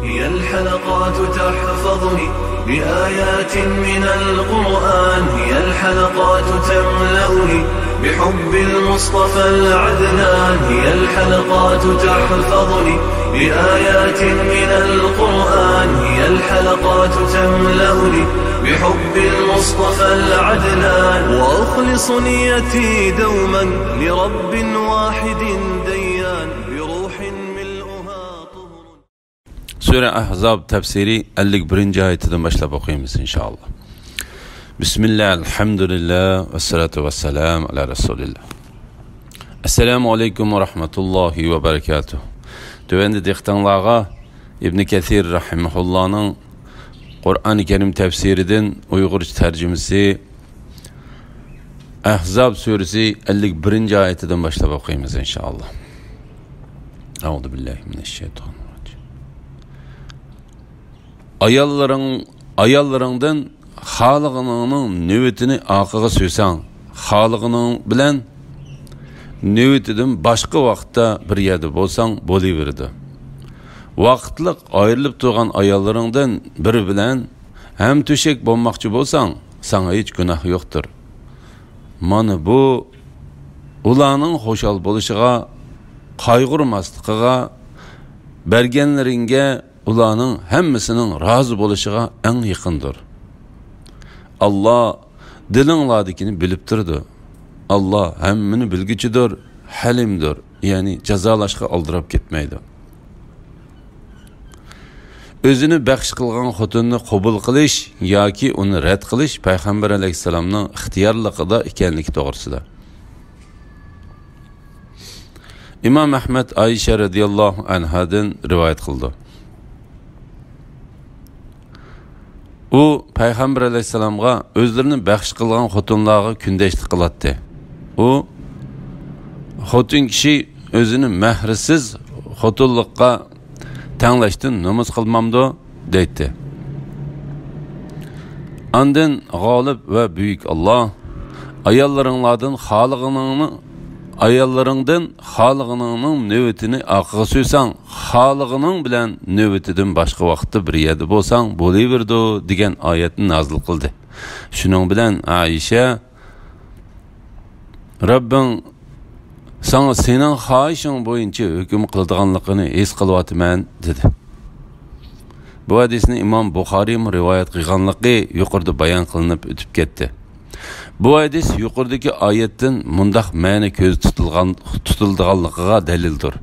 هي الحلقات تحفظني بآيات من القرآن، هي الحلقات تملأني بحب المصطفى العدنان، هي الحلقات تحفظني بآيات من القرآن، هي الحلقات تملأني بحب المصطفى العدنان، وأخلص نيتي دوما لرب واحد ديان بروح ملؤها طهر. Sure Ahzab tefsiri 51. ayetinden başlayıp okuyayım inşallah. Bismillah, elhamdülillah, ve salatu ve selam ala Resulillah. Esselamu aleyküm ve rahmetullahi ve berekatuhu. Tüvendi diktanlığa İbn Kathir rahimahullah'ın Kur'an-ı Kerim tefsiriden Uygurca tercümesi Ahzab suresi 51. ayetinden başlayıp okuyayım inşallah. Euzubillahimineşşeytanirracim. Ayallarından Halıgının növetini akıga söysen, Halıgının bilen növetidin başka vaqtda bir yerde bolsan boliverdi. Vaqtliq ayrılıp turgan ayallarından biri bilen hem töşek bolmakçı bolsan, sana hiç günah yoktur. Mana bu ulanın hoşal bolışıga, kaygırmaslıqıga, bergenleringe ulanın hemmisinin razı bolışıga en yakındır. Allah dilinladikini bilip durdu. Allah hemmini bilgiçidir, halimdir. Yani cezalaşqa aldırıp gitmeydi. Özünü bəxş qılğan xotununu qabul qilish yoki uni rad qilish Peygamber aleyhisselamның ixtiyorligida ekanligi to'g'risida. İmam Ahmed Ayşe radıyallahu anhadan rivayet qildi. U Peygamber aleyhisselamga özlerini bəxş qılğan xotunlarga kundaşlik qilatdi. U xotun kishi özünü mahrisiz xotunlikqa tanlaştın, namaz kılmamdı, deydi. Andın galip ve büyük Allah, ayallarından Halıgının növetini akıga söysen, Halıgının bilen növetidin başka vakti bir yerde bolsan, boliverdi, degen ayetini nazil kıldı. Şunun bilen Ayşe, Rabbin sana senin haişin boyunca hüküm kıldığanlıqını es kılıvatımen dedi. Bu hadisini İmam Bukhari'm rivayet kılganlıqı yukarıda bayan kılınıp ötüp gitti. Bu hadis yukarıdaki ayetten mundaq ma'ni köz tutulduğanlıqıga delildir.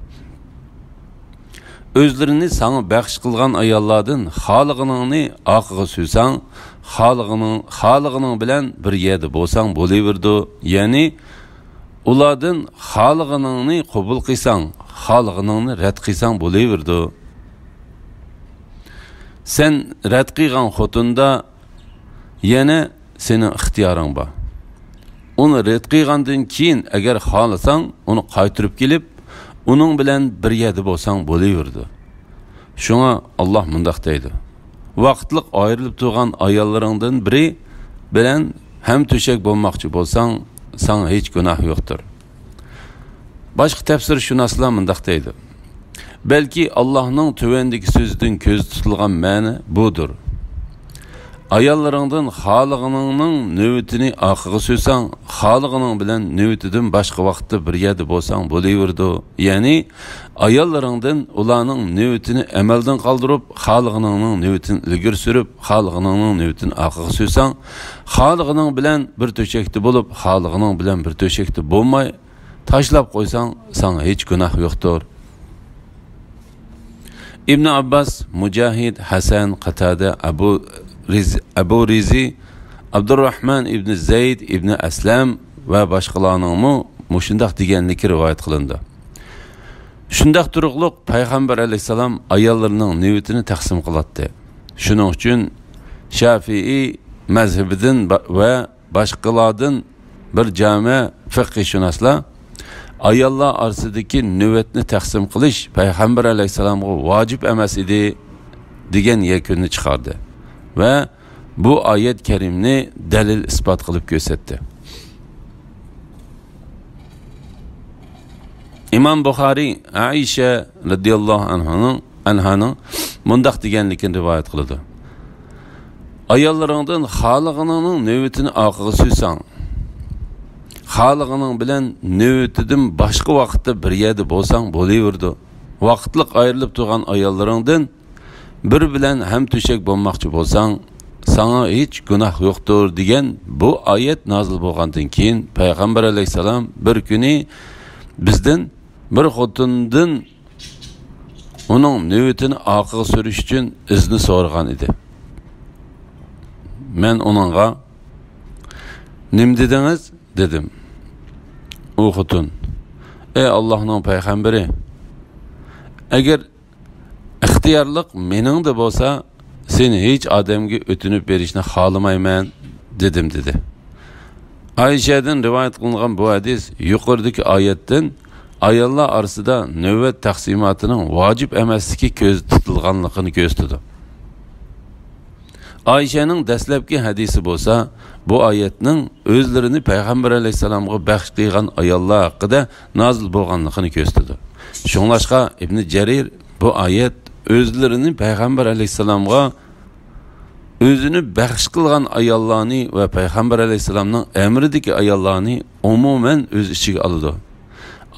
Özlerini sana bəxş kılgan ayallardan Halıgınını akıga söysen, Halıgının bilen bir yerde bolsan boliverdi. Yani ulardan Halıgınını qabul qilsan, Halıgınını rad qilsan boliverdi. Sen rad qilgan xotunda yana senin ixtiyoring bor. Uni rad qilgandan keyin agar xohlasang, uni qaytirib kelib, uning bilan bir yerda bo'lsang boliverdi. Shunga Alloh mundaq deydi. Vaqtliq ayrilib turgan ayollaringdan biri bilan ham to'shak bo'lmoqchi bo'lsang, sana hiç günah yoktur. Başka tefsir şunasılar mındaq deydi. Belki Allah'ın tövendeki sözüdün köz tutulgan ma'ni budur. Ayallarından Halıgının növetini akıga söysen, Halıgının bilen növetidin başka vaqtda bir yerde bolsan boliverdi. Yani ayallarından ulanın növetini emelden kaldırıp, Halıgının növetini ilgir sürüp, Halıgının növetini akıga söysen, Halıgının bilen bir töşekti bulup, Halıgının bilen bir töşekti bulmay, taşlap koysan, sana hiç günah yoktur. İbn Abbas, Mücahid, Hasan, Qatada, Abu Rizi, Abdurrahman ibn Zeyd ibn Aslam ve başkalarının muşundaq deganligi rivayet kılındı. Şundaq turuqluq Peygamber aleyhisselam ayallarının növetini taqsim qilatdi. Şunun üçün Şafii mezhebidan ve başkalardan bir cami fiqhşünaslar ayallar arasındaki növetni taqsim qilish Peygamber aleyhisselamga vacib emas idi degan yakonni chiqardi ve bu ayet kerimni delil ispat qilib ko'rsatdi. İmam Bukhari Ayşe radıyallahu anh'ın mundaq deganligini rivoyat qiladi. Ayollaringdan xoliqining navbatini orqaga sursang, xoliqining bilan navbatidan boshqa vaqtda bir yerda bo'lsang bo'laverdi. Vaqtliq ayrilib turgan ayollaringdan bir bilan ham to'shak bo'lmoqchi bo'lsang, sana hech gunoh yo'qdir degan bu oyat nozil bo'lgandan keyin payg'ambar alayhisalom bir kuni bizdan bir xotindan uning navbatini orqaga surish uchun izni so'ragan edi. Men onunğa "Nim dediniz?" dedim. O xotin, "Ey Allah'ın peygamberi, eğer ixtiyorlik meningda bo'lsa, seni hiç adamga ötünüp berishni xolamayman" dedim dedi. Ayşe'den rivayet qilingan bu hadis yuqoridagi oyatdan ayollar orasida navbat taqsimotining vojib emasligi ko'z tutilganligini ko'rsatdi. Ayşe'nin dastlabki hadisi bo'lsa, bu oyatning o'zlarini payg'ambar alayhisalomga baxsh qilgan ayollar haqida nozil bo'lganligini ko'rsatdi. Shunlashqa Ibn Jarir bu oyat o'zlarini payg'ambar alayhisalomga o'zini baxsh qilgan ayollarni va payg'ambar alayhisalomning amridagi ayollarni umuman o'z ichiga oladi.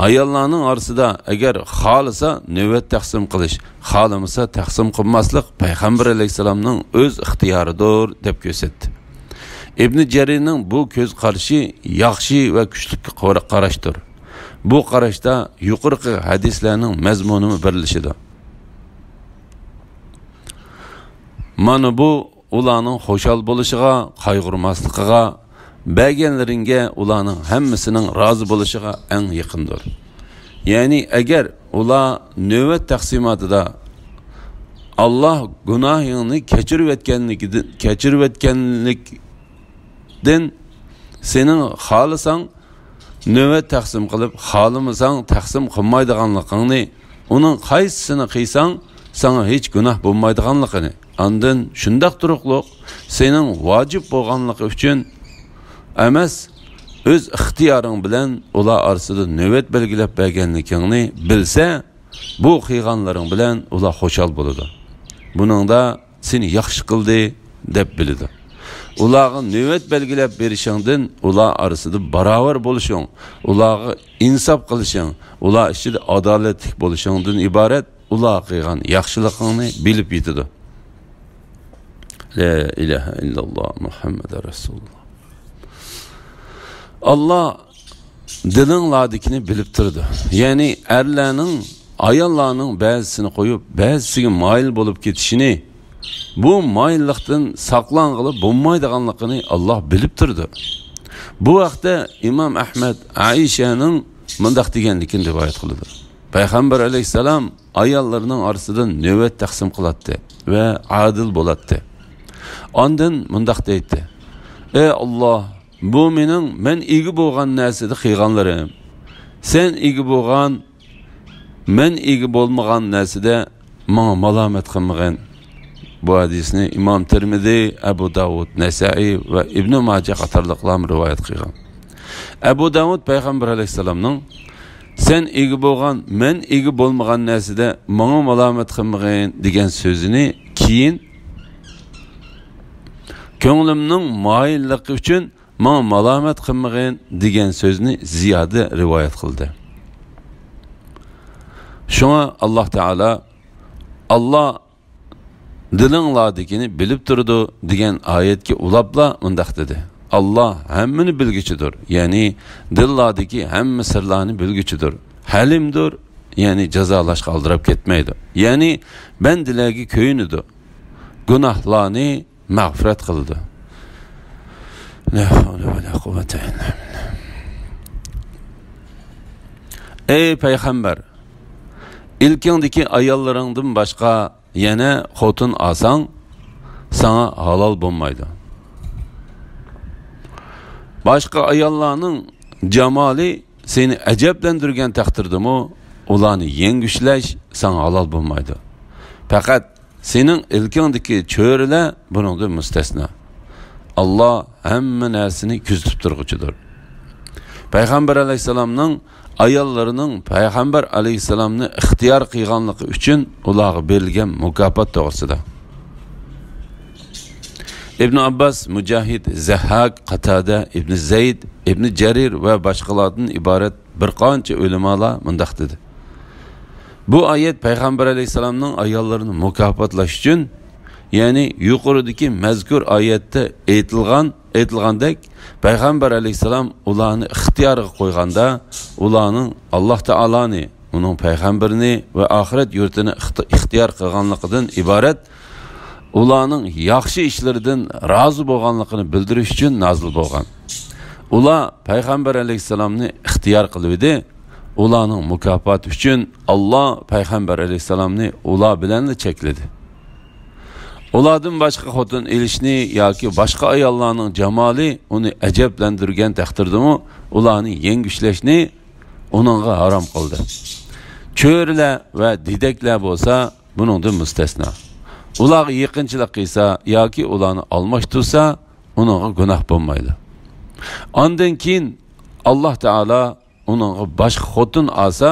Ayollarning orasida agar xolisa navbat taqsim qilish, xolamasa taqsim qilmaslik payg'ambar alayhisalomning o'z ixtiyoridir deb ko'rsatdi. Ibn Jarirning bu ko'z qarashi yaxshi va kuchli qarashdir. Bu qarashda yuqorqi hadislarning mazmuni birlashadi. Mana bu ularning xo'shal bo'lishiga, qayg'urmasligiga, bəgənləringə ulanın həmmisinin razı buluşuğa ən yaxındır. Yəni, əgər ular növbət təqsimatıda Allah günahını keçirvetkənlikdən senin xalısan növbət təqsim qılıb, xalımısan təqsim qılmaydığanlıqını, onun qaysısını qıysan, sana heç günah bulmaydığanlıqını, andın şundaq duruqluq, senin vacib bolğanlığı üçün emas, öz ixtiyoring bilan ular orasida navbat belgilab berganligingni bilsa, bu qilganlaring bilan ular xo'shal bo'ladi. Buningda seni yaxshi qildi deb biladi. Ularga navbat belgilab berishingdan ular orasida barobar bo'lishing, ularga insof qilishing, ular ichida adolatli bo'lishingdan iborat ular qilgan yaxshiligingni bilib yetadi. La ilaha illalloh Muhammad rasululloh. Allah dilinglardikini bilib turdi. Yani erlerning, ayollarning ba'zisini qo'yib, ba'zisiga moyil bo'lib ketishini, bu moyillikdan saqlanqilib bo'lmaydiganligini Allah bilib turdi. Bu vaqtda Imom Ahmad Aishaning mundaq deganligini rivoyat qildi. Payg'ambar alayhisalom ayollarining orasida navbat taqsim qiladi va adil bo'ladi. Ondan mundaq deydi: "Ey Allah, bu men igi bo'lgan narsada qilganlarim. Sen igi bo'lgan, men igi bo'lmagan narsada menga malomat qilmagan." Bu hadisni Imom Tirmizi, Abu Davud, Nasai va Ibn Majah qatorliqlar rivoyat qilgan. Abu Davud payg'ambar alayhisalomning "Sen igi bo'lgan, men igi bo'lmagan narsada menga malomat qilmagan" degan so'zini keyin ko'nglimning moyilligi uchun "Men malomat qilmagan" degan so'zni ziyoda rivoyat qildi. Shuna Alloh taolo Allah dilinglardikini bilib turdi degan oyatga ulabla undaq dedi. Allah hammani bilguchidir. Ya'ni dillardagi hamma sirlarni bilguchidir. Halimdir, ya'ni jazolash qoldirib ketmaydi. Ya'ni bandalarga ko'yinadi. Gunohlarni mag'firat qildi. La havle ve la kuvvete illa billah. Ey payg'ambar, ilkingdagi ayollaringdan boshqa yana xotin olsang, sana halol bo'lmaydi. Boshqa ayollarning jamoli seni ajablantirgan taqdirdami, ularni yengushlash sana halol bo'lmaydi. Faqat sening ilkingdagi cho'rilar buningdan mustasno. Allah hamma narsani kuzatib turguchidir. Payg'ambar alayhisalomning ayollarının Peygamber aleyhisselamni ixtiyor qilganligi uchun ularga berilgan mukofot to'g'risida. İbn Abbas, Mujahid, Zahhak, Qatada, İbn Zayd, İbn Jarir ve başkalardan ibaret bir qancha ulamalar mundaq dedi. Bu ayet Peygamber aleyhisselamның ayollarını mukofotlash uchun, yani yuqoridagi mazkur oyatda aytilgandek Peygamber aleyhisselam ularni ixtiyoriga qo'yganda, ularning Alloh taoloni, uning payg'ambarini va oxirat yurtini ixtiyor qilganligidan iborat ularning yaxshi ishlaridan rozi bo'lganligini bildirish uchun nozil bo'lgan. Ular Peygamber aleyhisselamni ixtiyor qildi. Ularning mukofoti uchun Alloh Peygamber aleyhisselamni ular bilan chekladi. Ulardan boshqa xotin elishni yoki boshqa ayollarning jamoli uni ajablantirgan taqdirdami, ularni yengushlashni uningga harom qildi. Cho'rilar va didaklar bo'lsa, buningdan mustasno. Ular yaqinchilik qilsa yoki ularni almashtirsa, uningga gunoh bo'lmaydi. Ondan keyin Alloh taolo uningga boshqa xotin olsa,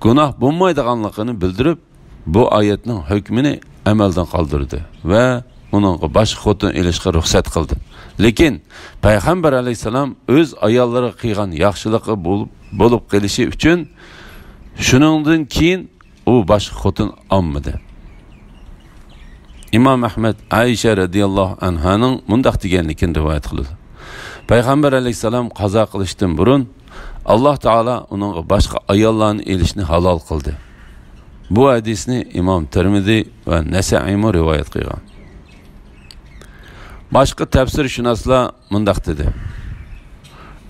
gunoh bo'lmaydiganligini bildirib, bu oyatning hukmini amaldan qoldirdi va uningga boshqa xotin elishga ruxsat qildi. Lekin Payg'ambar alayhisalom o'z ayollariga qilgan yaxshiligi bo'lib qelishi uchun shuningdan keyin u boshqa xotin olmadi. İmam Ahmed Aisha radhiyallohu anhaning mundaq deganligini rivoyat qildi. Payg'ambar alayhisalom qazo qilishdan burun Alloh taolo uning boshqa ayollarni elishni halol qildi. Bu hadisni İmam Tirmizi ve Nasa'i rivoyat qilgan. Başqa tafsir shunoslar mundaq dedi.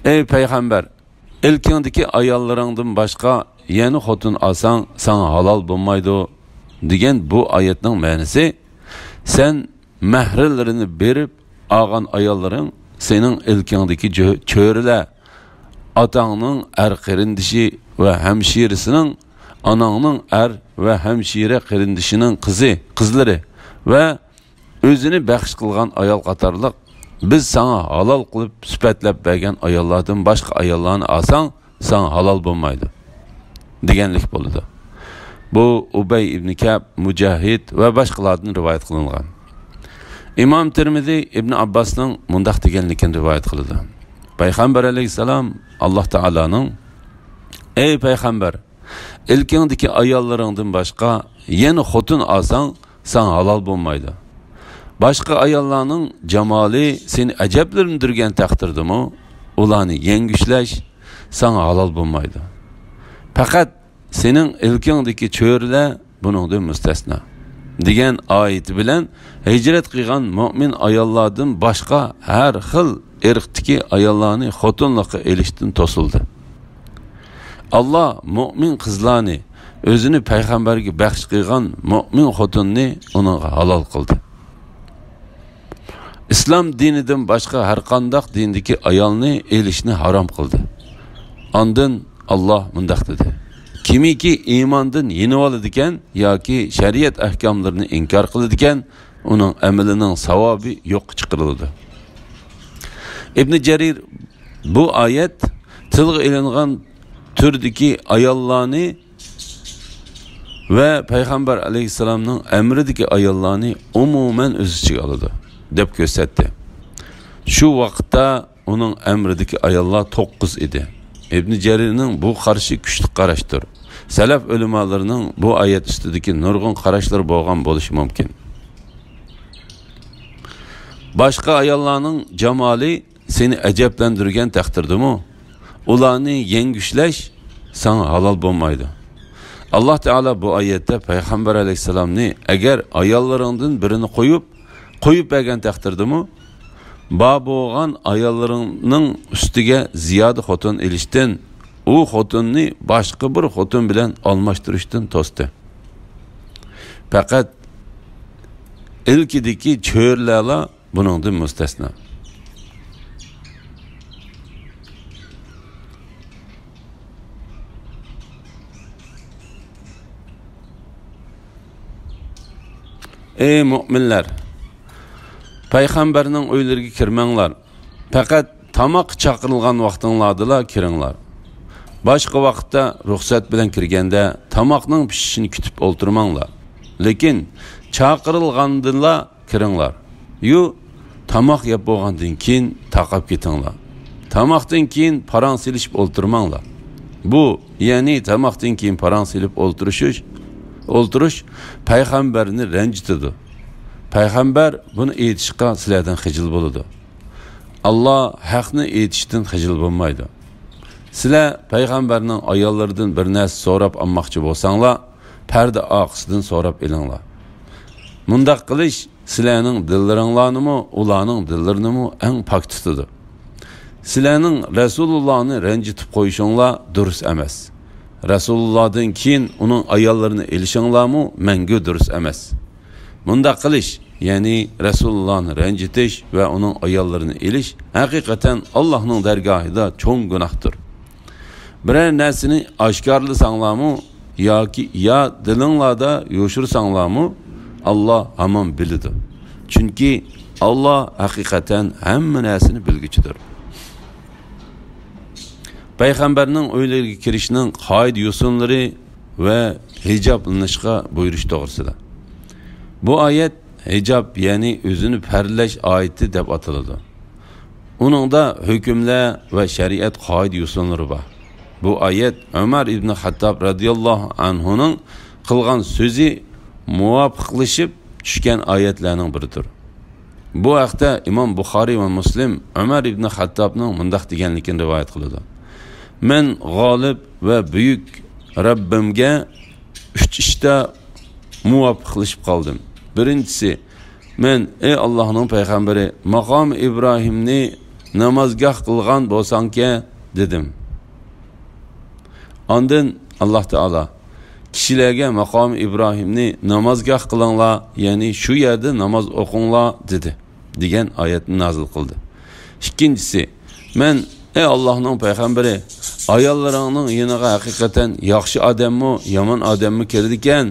Ey payg'ambar, ilkingdagi ayollaringdan boshqa yana xotin olsang, sana halol bo'lmaydi degan bu oyatning ma'nosi, sen mahrillarini berib olgan ayollaring sening ilkingdagi cho'rilar, otangning er qarindishi va hamshirisining, anangning er ve hemşire qirindishining qizlari ve özünü baxsh qilgan ayol qatorliq biz sana halol qilib sifatlab bergan ayollardan boshqa ayollarni olsang, sana halol bo'lmaydi deganlik bo'ldi. Bu Ubay ibn Ka'b, Mujahid ve boshqalardan rivoyat qilingan. İmam Tirmizi İbn Abbasning mundaq deganligini rivoyat qildi. Payg'ambar alayhisalom Alloh taolaning: "Ey payg'ambar, ilkingdagi ayollaringdan boshqa yana xotin olsang, sana halol bo'lmaydi. Boshqa ayollarning jamoli seni ajablantirgan taqdirdami, ularni yengushlash sana halol bo'lmaydi. Faqat sening ilkingdagi cho'rilar buningdan mustasno." degan oyat bilan hijrat qilgan mu'min ayollardan boshqa har xil irqdagi ayollarni xotinlikqa elishdan to'sildi. Allah mu'min qizlarni özünü payg'ambarga baxsh qilgan mu'min xotinni uninga halol qildi. İslam dinidan boshqa har qanday dindagi ayolni elishni harom qildi. Ondan Allah mundaq dedi: Kimiki imandan yenib oladigan yoki shariat ahkomlarini inkor qiladigan, uning amalining savobi yo'q chiqariladi. İbn Jarir bu oyat tilga ilingan türdeki ayollarni ve Peygamber aleyhisselamның emrideki ayollarni umumen öz içine aldı deb gösterdi. Şu vaqtda onun emrideki ayollar 9 idi. İbn Jarir'nin bu qarşı güçlü qaraşdır. Salaf ulamalarının bu ayet üstüdeki nurgun qaraşlar bo'lgan bo'lishi mumkin. Başqa ayollarning jamoli seni ajablantirgan taqdirdimi, ularni yengushlash sana halol bo'lmaydi. Allah Teala bu ayette Peygamber aleyhisselamni eğer ayollaringdan birini qo'yib bergan taqdirdami, bo'lgan ayollarining ustiga ziyoda xotin elishdan, u xotinni boshqa bir xotin bilan almashtirishdan to'sdi. Faqat ilkidagi cho'rlar buningdan mustasno. Ey mu'minlar, payg'ambarning uylariga kirmanglar. Faqat tamoq chaqirilgan vaqtinglarda kiringlar. Başqa vaqtda ruxsat bilan kirganda tamoqning pishishini kutib o'ltirmanglar. Lekin chaqirilgandilla kiringlar. Tamoq yeb bo'lgandan keyin taqab ketinglar. Tamoqdan keyin parang silishib o'ltirmanglar. Bu, ya'ni tamoqdan keyin parang silib o'ltirish payg'ambarni ranjitadi. Payg'ambar buni aytishga sizlardan xijil bo'ladi. Allah haqni aytishdan xijil bo'lmaydi. Sizlar payg'ambarning ayollaridan bir narsa so'rab olmoqchi bo'lsanglar, parda oqisidan so'rab elinglar. Mundaq qilish sizlarning dillaringlarni, ularning dillarini eng pok tutadi. Sizlarning Rasulullohni ranjitib qo'yishinglar durust emas. Rasulullohdan keyin uning ayollarini elishinglarmi mangu durust emas. Mundaq qilish, ya'ni Rasulullohni ranjitish va uning ayollarini elish haqiqatan Allohning dargohida cho'ng gunohdir. Biror narsani oshkorlasanglarmi yoki dilinglarda yo'shirsanglarmi, Allah hamon biladi. Chunki Allah haqiqatan hamma narsani bilguchidir. Payg'ambarning uylariga kirishning qoida usullari va hijoblanishga buyurish to'g'risida. Bu oyat hijob, ya'ni o'zini farlash oyati deb ataladi. Uningda hukmlar va shariat qoida usullari bor. Bu oyat Umar ibn Xattob radhiyallohu anhuning qilgan so'zi muvofiqlashib tushgan oyatlarning biridir. Bu haqda Imom Buxoriy va Muslim Umar ibn Xattobning mundaq deganligini rivoyat qiladi. Men g'olib va buyuk Rabbimga 3 ishda muvofiqlashib qoldim. Birinchisi, men ey Allohning payg'ambari, maqom Ibrohimni namozgoh qilgan bo'lsang-ki dedim. Ondan Alloh taolo kishilarga maqom Ibrohimni namozgoh qilinglar, ya'ni shu yerda namoz o'qinglar dedi, degan oyatni nozil qildi. Ikkinchisi, men ey Allohning payg'ambari, ayollaringning yoniga haqiqatan yaxshi odammi, yomon odammi kirdi ekan,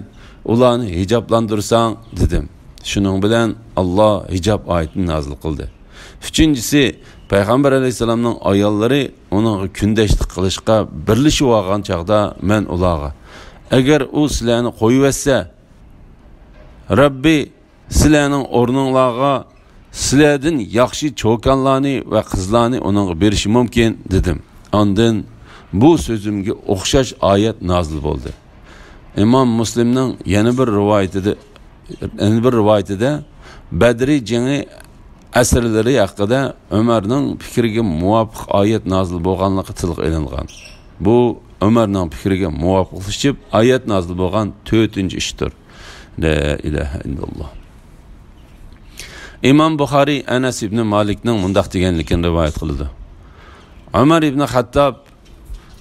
ularni hijoblantirsang dedim. Shuning bilan Alloh hijob oyatini nozil qildi. Uchinchisi, payg'ambar alayhisolamning ayollari uning kundashlik qilishga birlashib olgan chaqda men ularga, agar u sizlarni qo'yib etsa, Rabbi sizlarning o'rninglarga sizlardan yaxshi cho'kanlarni va qizlarni uningga berishi mumkin dedim. Ondan bu so'zimga o'xshash oyat nozil bo'ldi. İmam Muslimning yana bir rivoyatida Badri jangi asrlari haqida Umarning fikriga muvofiq oyat nozil bo'lganligi tilga olingan. Bu Umarning fikriga muvofiqlashib oyat nozil bo'lgan 4-ishdir. La ilaha illalloh. İmam Buxoriy Anas ibn Malikning mundaq deganligini rivoyat qildi. Umar ibn Xattob,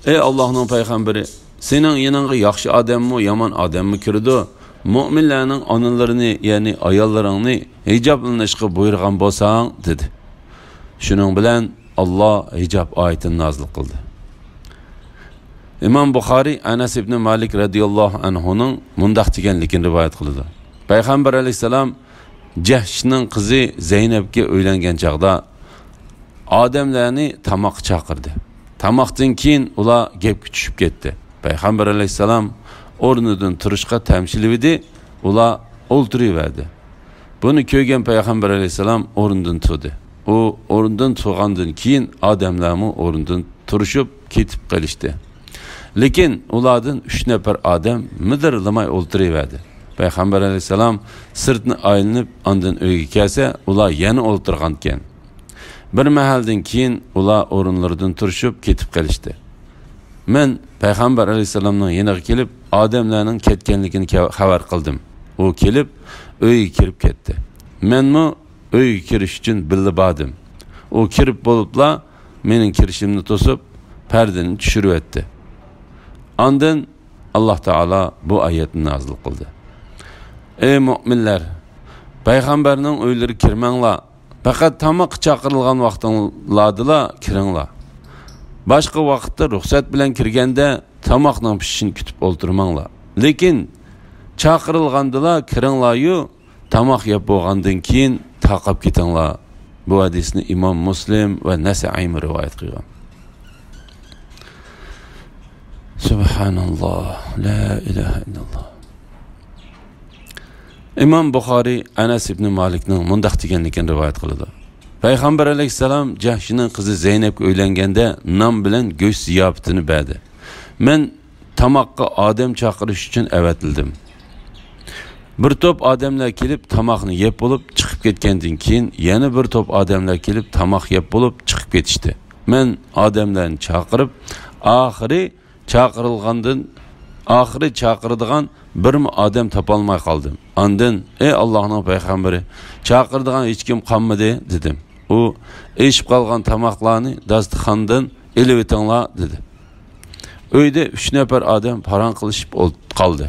ey Allohning payg'ambari, sening yaningga yaxshi odammi, yomon odammi kirdi? Mu'minlarning onalarini, ya'ni ayollaringni hijoblanishga buyurgan bo'lsang dedi. Shuning bilan Alloh hijob oyatini nozil qildi. İmam Buxoriy Anas ibn Malik radhiyallohu anhuning mundaq deganligini rivoyat qildi. Payg'ambar alayhisalom Jahshning qizi Zaynabga uylangan chaqda odamlarni tamoq chaqirdi. Tamoqdan keyin ular gapga tushib ketdi. Payg'ambar alayhisalom o'rnidan turishga tamshilivdi, ular o'ltiraverdi. Buni ko'rgan payg'ambar alayhisalom o'rnidan turdi. U o'rnidan turgandan keyin odamlarmi o'rnidan turishib ketib qolishdi. Lekin ulardan 3 nafar odam midirlamay o'ltiraverdi. Payg'ambar alayhisalom sirtni aylanib ondan uyga kelsa, ular yana o'ltirgan ekan. Bir mahaldan keyin ular o'rinlaridan turishib ketib qolishdi. Men payg'ambar alayhisalomning yoniga kelib, odamlarning ketganligini xabar qildim. U kelib uyga kirib ketdi. Menmi uyga kirish uchun billa bordim. U kirib bo'libla mening kirishimni to'sib, pardani tushirib etdi. Ondan Alloh taolo bu oyatni nozil qildi. Ey mu'minlar, payg'ambarning uylariga kirmanglar. Faqat tamoq chaqirilgan vaqtinglarda kiringlar. Boshqa vaqtda ruxsat bilan kirganda tamoqning pishishini kutib o'ltirmanglar. Lekin chaqirilganda kiringlar-yu, tamoq yeb bo'lgandan keyin taqab ketinglar. Bu hadisni Imom Muslim va Nasa'iy rivoyat qilgan. Subhanallah, la ilahe illallah. İmam Buxoriy Anas ibn Malikning mundaq deganligini rivoyat qiladi. Payg'ambar alayhisalom Jahshining qizi Zeynabga uylanganda non bilan go'sht ziyofatini berdi. Men tamoqqa odam chaqirish uchun avatildim. Bir top odamlar kelib tamoqni yeb bo'lib chiqib ketgandan keyin yana bir top odamlar kelib tamoq yeb bo'lib chiqib ketishdi. Men odamlarni chaqirib, oxiri chaqiradigan bir odam topolmay qoldim. Ondan ey Allohning payg'ambari, chaqiradigan hech kim qolmadi dedim. U eshib qolgan tamoqlarni dasturxondan elib etinglar dedi. Uyda 3 nafar odam paran qilishib qoldi.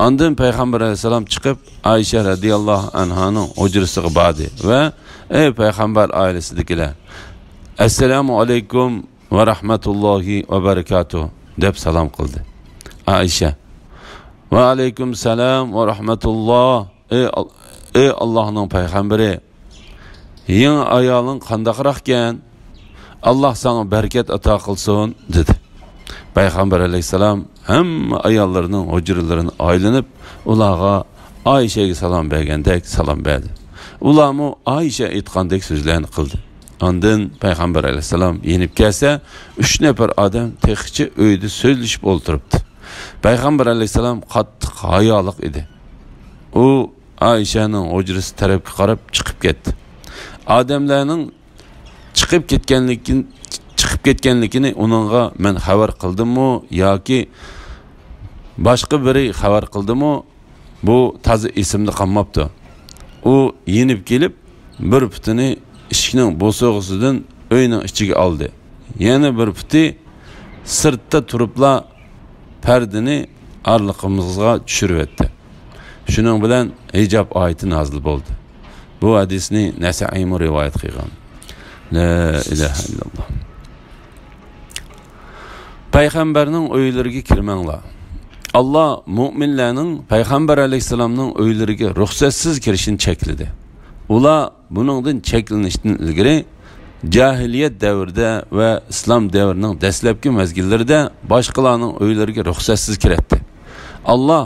Ondan payg'ambar alayhisalom chiqib Aisha radhiyallohu anhaning hujrasiga bordi va ey payg'ambar oilasidagilar, assalomu alaykum va rahmatullohi va barakatuh deb salom qildi. Aisha va alaykum salam va rahmatulloh, ey Allohning payg'ambari, yangi ayoling qandaqroq ekan? Alloh sana barakat ato qilsin dedi. Payg'ambar alayhisalom hamma ayollarning hujralarini aylanib, ularga Aishaga salom bergandek salom berdi. Ularmu Aisha aytgandek so'zlarni qildi. Ondan payg'ambar alayhisalom yenib kelsa, 3 nafar odam texchi uyda so'zlashib o'ltiribdi. Payg'ambar alayhisalom qattiq hayoliq edi. U Aishaning hujrasi tarafga qarab chiqib ketdi. Odamlarning chiqib ketganligini uningga men xabar qildimmi yoki boshqa biri xabar qildimi? Bu toza esimda qolmabdi. U yenib kelib, bir putini eshikning bo'sog'isidan uyning ichiga oldi. Yana bir puti sirtda turibla pardani arliqimizga tushirib etdi. Shuning bilan hijob oyati nozil bo'ldi. Bu hadisni Nasa'iy rivoyat qilgan. La ilaha illalloh. Payg'ambarning uylariga kirmanglar. Allah mu'minlarning payg'ambar alayhisalomning uylariga ruxsatsiz kirishini chekladi. Ular buningdan cheklanishdan ilgari jahiliyat davrida va islom davrining dastlabki mezgillarida boshqalarning uylariga ruxsatsiz kiradi. Allah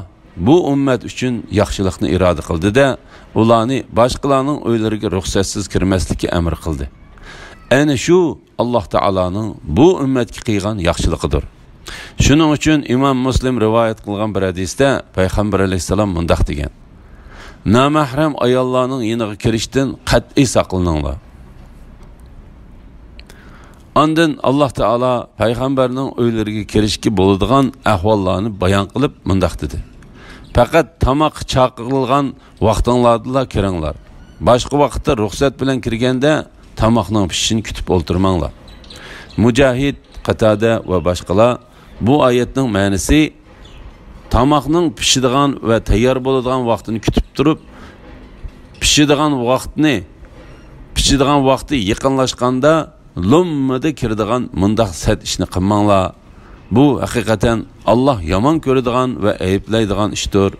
bu ummat uchun yaxshilikni iroda qildi-da, ularni boshqalarning uylariga ruxsatsiz kirmaslikka amr qildi. Ana shu Alloh taolaning bu ummatga qilgan yaxshiligidir. Shuning uchun Imom Muslim rivoyat qilgan bir hadisda payg'ambar alayhisalom mundaq degan: namahram ayollarning yiniga kirishdan qat'iy saqlaninglar. Ondan Alloh taolo payg'ambarning uylariga kirishga bo'ladigan ahvollarni bayon qilib mundaq dedi: faqat tamoq chaqirilgan vaqtinglarda kiringlar. Boshqa vaqtda ruxsat bilan kirganda tamoqning pishishini kutib o'ltirmanglar. Mujahid, Qatada va boshqalar bu oyatning ma'nosi tamoqning pishadigan va tayyor bo'ladigan vaqtini kutib turib, pishadigan vaqti yaqinlashganda lummada kiradigan mundaq sat ishni qilmanglar. Bu haqiqatan Alloh yomon ko'radigan va ayiblaydigan ishdir.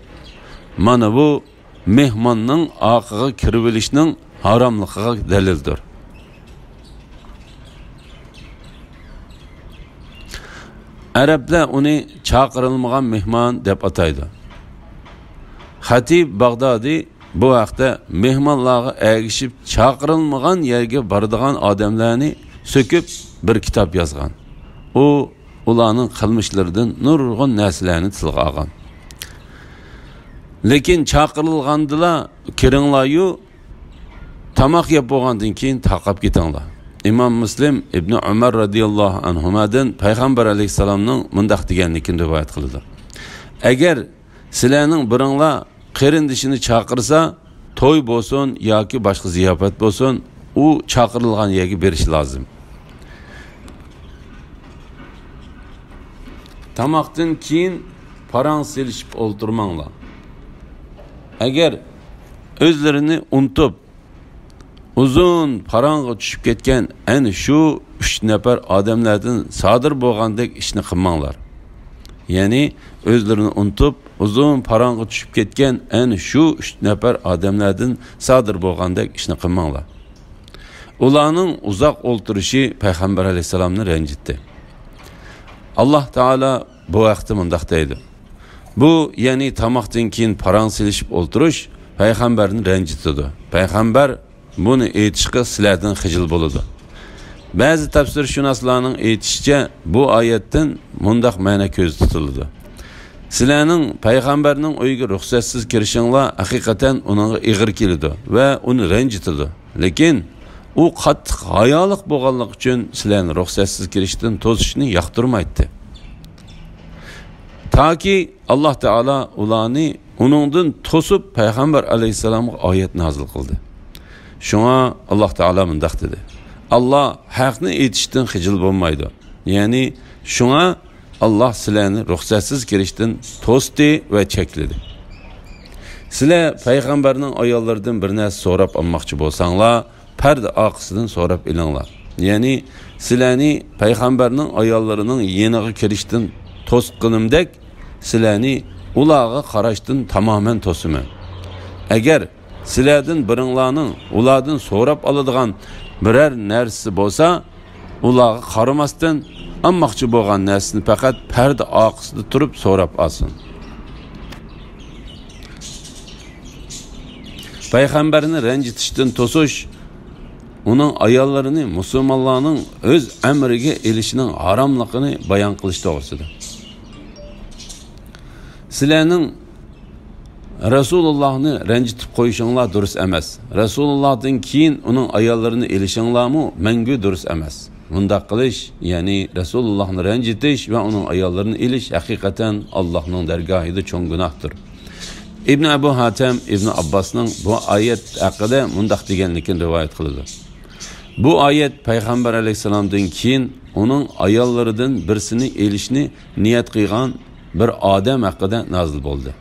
Mana bu mehmonning oqiga kirib olishning haromligiga dalildir. Arablar uni chaqirilmagan mehmon deb ataydi. Xatib Bag'dodiy bu vaqtda mehmonlarga ergishib chaqirilmagan yerga boradigan odamlarni so'kib bir kitob yozgan. U ularning qilmishlaridan nurg'un narsalarni tilga olgan. Lekin chaqirilgandilar kiringlar-yu, tamoq yeb bo'lgandan keyin taqab ketinglar. İmam Muslim İbn Umar radhiyallohu anhumadan payg'ambar alayhisalomning mundaq deganligini rivoyat qildi. Agar sizlarning biringlar qarindishini chaqirsa, to'y bo'lsin yoki boshqa ziyofat bo'lsin, u chaqirilgan yerga berish lozim. Tamoqdan keyin parang selishib o'ltirmanglar. Agar o'zlarini unutib uzun parang'a tushib ketgan ana shu 3 nafar odamlardan sodir bo'lgandek ishni qilmanglar. Ya'ni o'zlarini unutib uzun parang'a tushib ketgan ana shu 3 nafar odamlardan sodir bo'lgandek ishni qilmanglar. Ularning uzoq o'ltirishi payg'ambar alayhisalomni ranjitdi. Alloh taolo bu vaqtda mundaq deydi. Bu, ya'ni tamoqdan keyin parang silishib o'ltirish payg'ambarni ranjitadi. Payg'ambar buni aytishga sizlardan xijil bo'ladi. Ba'zi tafsirshunoslarning aytishicha, bu oyatdan mundaq ma'no ko'z tutiladi. Sizlarning payg'ambarning uyiga ruxsatsiz kirishinglar haqiqatan uningga ig'ir keladi va uni ranjitadi. Lekin u qattiq hayolik bo'lganligi uchun sizlarni ruxsatsiz kirishdan to'sishni yoqtirmaydi. Taki Alloh taolo ularni uningdan to'sib payg'ambar alayhisalomga oyat nozil qildi. Shunga Alloh taolo mundaq dedi. Allah haqni aytishdan xijil bo'lmaydi. Ya'ni shunga Allah sizlarni ruxsatsiz kirishdan to'sdi va chekladi. Sizlar payg'ambarning ayollaridan bir narsa so'rab olmoqchi bo'lsanglar, parda orqasidan so'rab ilinglar. Ya'ni sizlarni payg'ambarning ayollarining yeniga kirishdan to'sqinimdek, sizlarni ularga qarashdan tamoman to'siman. Agar sizlardan biringlarning ulardan so'rab oladigan biror narsa bo'lsa, ularga qaramasdan almoqchi bo'lgan narsani faqat parda orqasida turib so'rab olsin. Payg'ambarni ranjitishdan to'sish uning ayollarini musulmonlarning o'z amriga elishining haromligini bayon qilish to'g'risida. Sizlarning Rasulullohni ranjitib qo'yishinglar durust emas. Rasulullohdan keyin uning ayollarini elishinglarmi mangu durust emas. Bunda qilish, ya'ni Rasulullohni ranjitish va uning ayollarini elish haqiqatan Allohning dargohida cho'ng gunohdir. Ibn Abu Hatim Ibn Abbosning bu oyat haqida mundaq deganligini rivoyat qiladi. Bu oyat payg'ambar alayhisalomdan keyin uning ayollaridan birsini elishni niyat qilgan bir odam haqida nozil bo'ldi.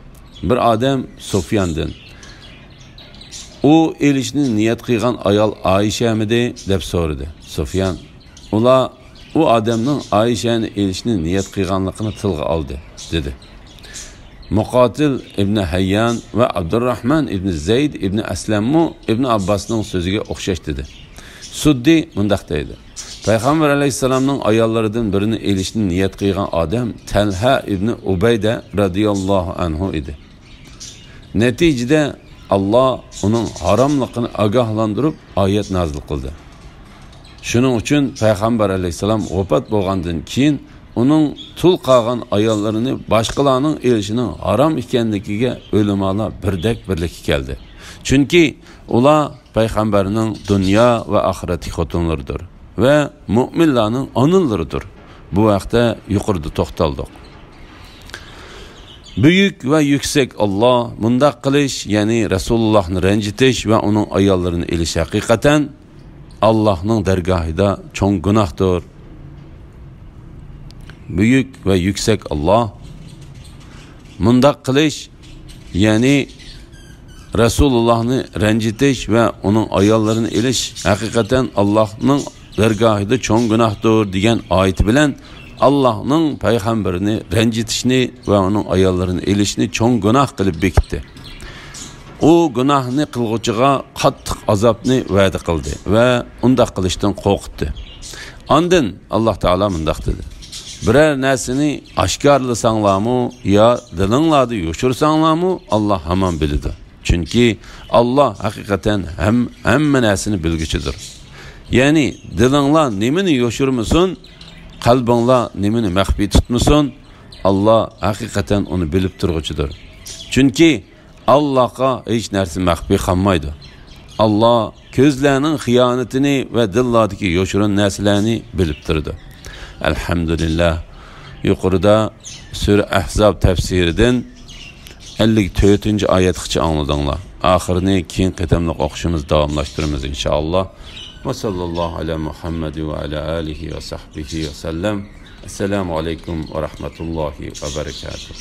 Bir odam Sufyandan. U elishni niyat qilgan ayol Oyshamidi deb so'radi. Sufyan u odamning Oyshani elishni niyat qilganligini tilga oldi, dedi. Muqotil ibn Hayyan va Abdurrahman ibn Zayd ibn Aslammu ibn Abbosning so'ziga o'xshash dedi. Suddi mundaq deydi. Payg'ambar alayhisalomning ayollaridan birini elishni niyat qilgan odam Talha ibn Ubayda radhiyallohu anhu edi. Natijada Allah uning haromligini ogohlantirib oyat nozil qildi. Shuning uchun payg'ambar alayhisalom vafot bo'lgandan keyin uning tul qolgan ayollarini boshqalarning elishining harom ekanligiga o'limalar birdek birlikka keldi. Chunki ular payg'ambarning dunyo va oxiratdagi xotinlaridir va mu'minlarning onalaridir. Bu vaqtda yuqorida to'xtaldik. Büyük ve yüksek Allah mundaq qilish, ya'ni Rasulullahni ranjitish va uning ayollarini elish haqiqatan Allah'ның dergahida cho'ng gunohdir. Büyük ve yüksek Allah mundaq qilish, ya'ni Rasulullahni ranjitish va uning ayollarini elish haqiqatan Allah'ның dergahida cho'ng gunohdir degan oyat bilan Allah'ның payg'ambarini ranjitishni va uning ayollarini elishni cho'ng gunoh qilib bekitdi. U gunohni qilg'uchiga qattiq azobni va'da qildi va undaq qilishdan qo'rqitdi. Ondan Alloh taolo mundaq dedi. Biror narsani oshkorlasanglarmi yo dilinglarda yo'shirsanglarmi Alloh hamon biladi. Chunki Alloh haqiqatan hamma narsani bilguchidir. Ya'ni dilinglar nimani yo'shirmasin, qalbinglar nimani maxfiy tutmasin, Alloh haqiqatan uni bilib turguchidir. Chunki Allah'a hech narsa maxfiy qolmaydi. Allah ko'zlarning xiyonatini va dillardagi yo'shirin narsalarni bilib turdi. Alhamdulillah. Yuqorida Sura Ahzab tafsiridan 54-oyatgacha angladinglar. Oxirini keyin qatamliq o'qishimiz davomlashtiramiz inshaalloh. Va sallallohu ala Muhammad va ala alihi va sahbihi va sallam. Assalomu alaykum va rahmatullohi va barakatuh.